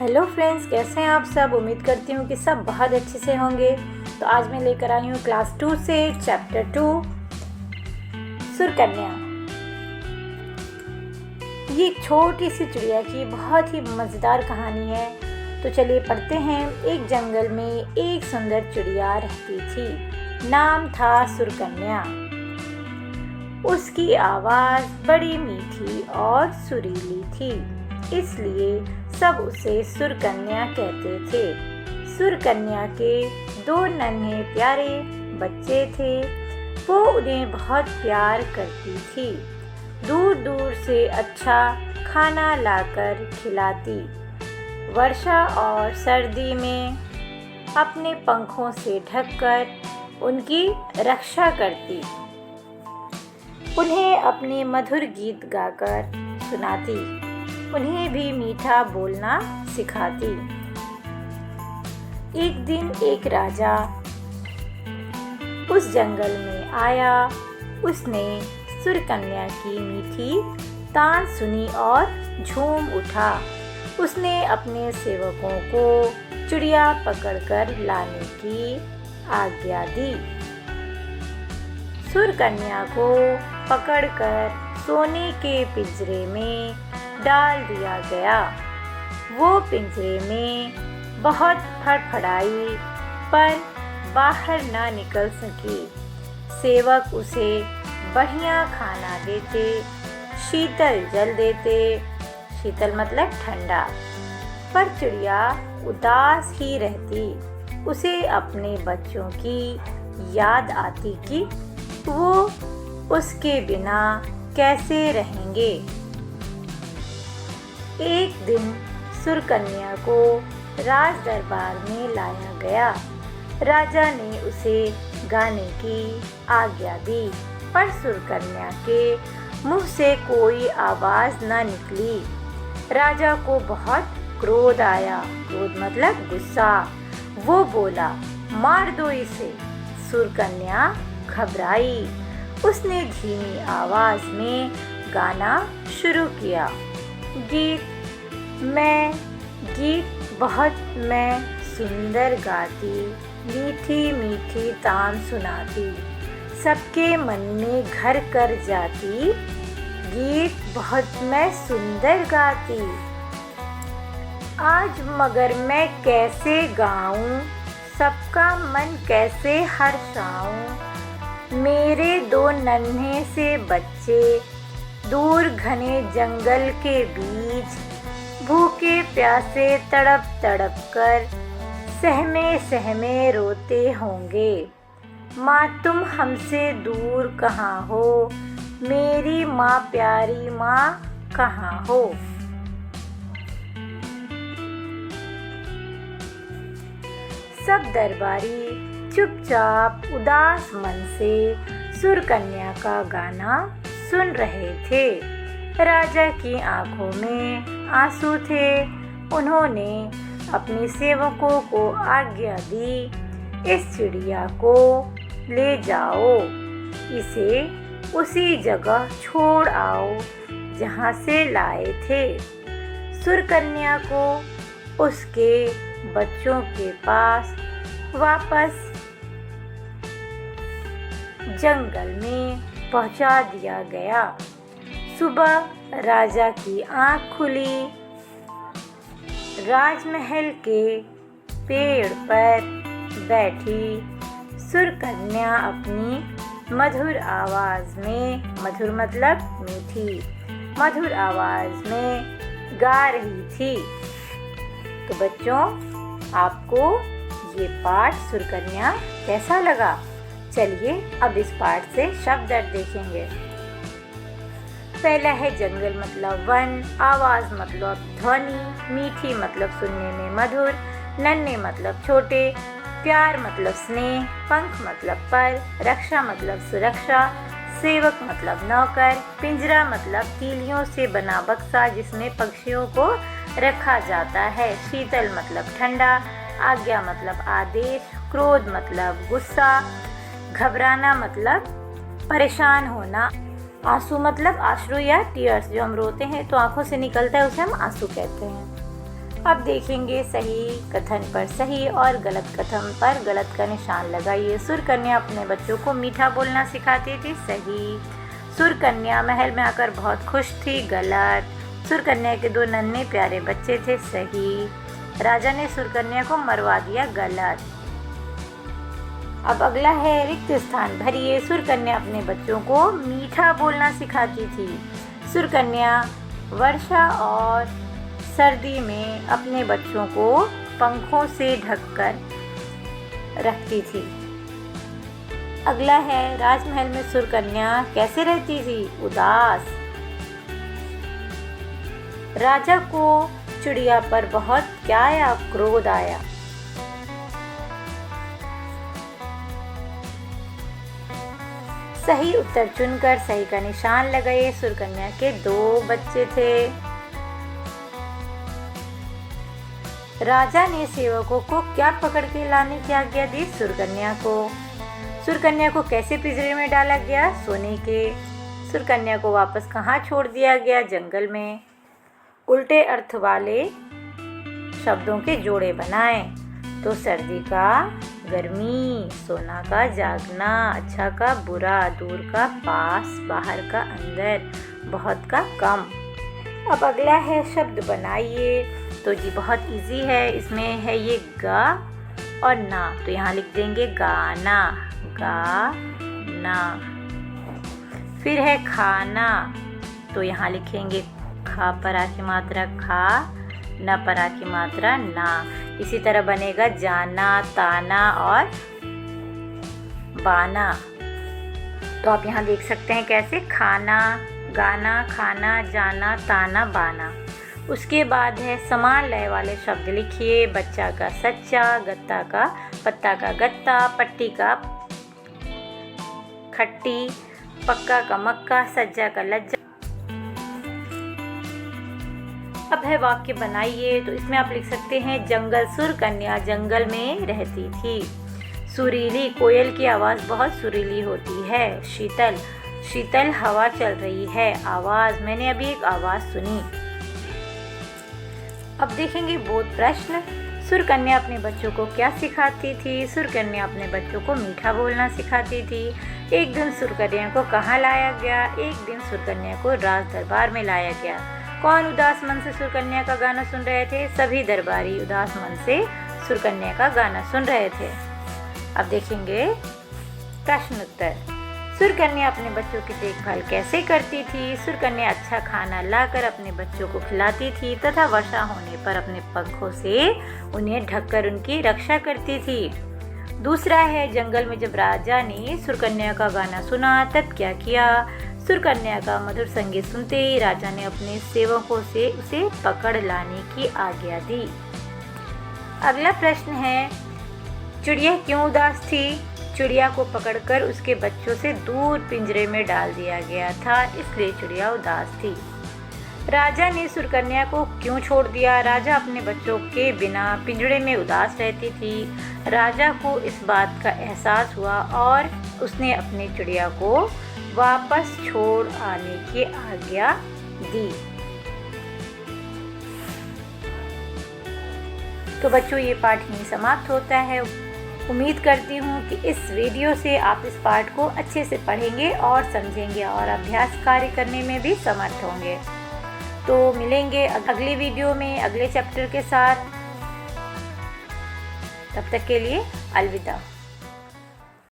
Hello friends, कैसे हैं आप सब। उम्मीद करती हूँ कि सब बहुत अच्छे से होंगे। तो आज मैं लेकर आई हूँ क्लास 2 से चैप्टर 2 सुरकन्या। ये एक छोटी सी चिड़िया की बहुत ही मज़ेदार कहानी है। तो चलिए पढ़ते हैं। एक जंगल में एक सुंदर चिड़िया रहती थी। नाम था सुरकन्या। उसकी आवाज़ बड़ी मीठी और सुरीली थी, इसलिए सब उसे सुरकन्या कहते थे। सुरकन्या के 2 नन्हे प्यारे बच्चे थे। वो उन्हें बहुत प्यार करती थी। दूर दूर से अच्छा खाना लाकर खिलाती। वर्षा और सर्दी में अपने पंखों से ढककर उनकी रक्षा करती। उन्हें अपने मधुर गीत गाकर सुनाती। उन्हें भी मीठा बोलना सिखाती। एक दिन एक राजा उस जंगल में आया। उसने सुरकन्या की मीठी तान सुनी और झूम उठा। उसने अपने सेवकों को चिड़िया पकड़कर लाने की आज्ञा दी। सुरकन्या को पकड़कर सोने के पिंजरे में डाल दिया गया। वो पिंजरे में बहुत फड़फड़ाई पर बाहर ना निकल सकी। सेवक उसे बढ़िया खाना देते, शीतल जल देते। शीतल मतलब ठंडा। पर चिड़िया उदास ही रहती। उसे अपने बच्चों की याद आती कि वो उसके बिना कैसे रहेंगे। एक दिन सुरकन्या को राज दरबार में लाया गया। राजा ने उसे गाने की आज्ञा दी, पर सुरकन्या के मुंह से कोई आवाज न निकली। राजा को बहुत क्रोध आया। क्रोध मतलब गुस्सा। वो बोला, मार दो इसे। सुरकन्या घबराई। उसने धीमी आवाज में गाना शुरू किया। गीत बहुत मैं सुंदर गाती, मीठी मीठी तान सुनाती, सबके मन में घर कर जाती। गीत बहुत मैं सुंदर गाती, आज मगर मैं कैसे गाऊं, सबका मन कैसे हर्षाऊं। मेरे 2 नन्हे से बच्चे दूर घने जंगल के बीच भूखे प्यासे तड़प तड़प कर सहमे सहमे रोते होंगे। माँ तुम हमसे दूर कहाँ हो, मेरी माँ प्यारी माँ कहाँ हो। सब दरबारी चुपचाप उदास मन से सुरकन्या का गाना सुन रहे थे। राजा की आंखों में आंसू थे। उन्होंने अपने सेवकों को आज्ञा दी, इस चिड़िया को ले जाओ। इसे उसी जगह छोड़ आओ जहाँ से लाए थे। सुरकन्या को उसके बच्चों के पास वापस जंगल में पहुंचा दिया गया। सुबह राजा की आँख खुली। राजमहल के पेड़ पर बैठी सुरकन्या अपनी मधुर आवाज़ में, मधुर मतलब मीठी, मधुर आवाज़ में गा रही थी। तो बच्चों, आपको ये पाठ सुरकन्या कैसा लगा? चलिए अब इस पाठ से शब्द अर्थ देखेंगे। पहला है जंगल मतलब वन, आवाज़ मतलब ध्वनि, मीठी मतलब सुनने में मधुर, नन्हे मतलब छोटे, प्यार मतलब स्नेह, पंख मतलब पर, रक्षा मतलब सुरक्षा, सेवक मतलब नौकर, पिंजरा मतलब तीलियों से बना बक्सा जिसमें पक्षियों को रखा जाता है, शीतल मतलब ठंडा, आज्ञा मतलब आदेश, क्रोध मतलब गुस्सा, घबराना मतलब परेशान होना, आंसू मतलब आश्रु या टीयर्स, जो हम रोते हैं तो आंखों से निकलता है उसे हम आंसू कहते हैं। अब देखेंगे सही कथन पर सही और गलत कथन पर गलत का निशान लगाइए। सुरकन्या अपने बच्चों को मीठा बोलना सिखाती थी। सही। सुरकन्या महल में आकर बहुत खुश थी। गलत। सुरकन्या के 2 नन्हे प्यारे बच्चे थे। सही। राजा ने सुरकन्या को मरवा दिया। गलत। अब अगला है रिक्त स्थान भरिए। सुरकन्या अपने बच्चों को मीठा बोलना सिखाती थी। सुरकन्या वर्षा और सर्दी में अपने बच्चों को पंखों से ढककर रखती थी। अगला है राजमहल में सुरकन्या कैसे रहती थी? उदास। राजा को चिड़िया पर बहुत क्या आया? क्रोध आया। सही उत्तर चुनकर सही का निशान लगाइए। सुरकन्या के 2 बच्चे थे। राजा ने सेवकों को क्या पकड़ के लाने की आज्ञा दी? सुरकन्या को। सुरकन्या को कैसे पिंजरे में डाला गया? सोने के। सुरकन्या को वापस कहाँ छोड़ दिया गया? जंगल में। उल्टे अर्थ वाले शब्दों के जोड़े बनाएं। तो सर्दी का गर्मी, सोना का जागना, अच्छा का बुरा, दूर का पास, बाहर का अंदर, बहुत का कम। अब अगला है शब्द बनाइए। तो जी बहुत इजी है। इसमें है ये गा और ना, तो यहाँ लिख देंगे गाना। गाना। फिर है खाना, तो यहाँ लिखेंगे खा पर आ की मात्रा खा, न पर आ की मात्रा ना। इसी तरह बनेगा जाना, ताना और बाना। तो आप यहाँ देख सकते हैं कैसे खाना, गाना, खाना, जाना, ताना, बाना। उसके बाद है समान लय वाले शब्द लिखिए। बच्चा का सच्चा, गत्ता का पत्ता का गत्ता, पट्टी का खट्टी, पक्का का मक्का, सज्जा का लज्जा। अब है वाक्य बनाइए। तो इसमें आप लिख सकते हैं जंगल सुरकन्या जंगल में रहती थी। सुरीली, कोयल की आवाज़ बहुत सुरीली होती है। शीतल, शीतल हवा चल रही है। आवाज़, मैंने अभी एक आवाज़ सुनी। अब देखेंगे बोध प्रश्न। सुरकन्या अपने बच्चों को क्या सिखाती थी? सुरकन्या अपने बच्चों को मीठा बोलना सिखाती थी। एक दिन सुरकन्या को कहाँ लाया गया? एक दिन सुरकन्या को राज दरबार में लाया गया। कौन उदास मन से सुरकन्या का गाना सुन रहे थे? सभी दरबारी उदास मन से सुरकन्या का गाना सुन रहे थे। अब देखेंगे प्रश्न उत्तर। सुरकन्या अपने बच्चों की देखभाल कैसे करती थी? सुरकन्या अच्छा खाना लाकर अपने बच्चों को खिलाती थी तथा वर्षा होने पर अपने पंखों से उन्हें ढककर उनकी रक्षा करती थी। दूसरा है जंगल में जब राजा ने सुरकन्या का गाना सुना तब क्या किया? सुरकन्या का मधुर संगीत सुनते ही राजा ने अपने सेवकों से उसे पकड़ लाने की आज्ञा दी। अगला प्रश्न है चिड़िया क्यों उदास थी? चिड़िया को पकड़कर उसके बच्चों से दूर पिंजरे में डाल दिया गया था, इसलिए चिड़िया उदास थी। राजा ने सुरकन्या को क्यों छोड़ दिया? राजा अपने बच्चों के बिना पिंजरे में उदास रहती थी। राजा को इस बात का एहसास हुआ और उसने अपने चिड़िया को वापस छोड़ आने की आज्ञा दी। तो बच्चों ये पाठ यहीं समाप्त होता है। उम्मीद करती हूँ कि इस वीडियो से आप इस पाठ को अच्छे से पढ़ेंगे और समझेंगे और अभ्यास कार्य करने में भी समर्थ होंगे। तो मिलेंगे अगली वीडियो में अगले चैप्टर के साथ। तब तक के लिए अलविदा।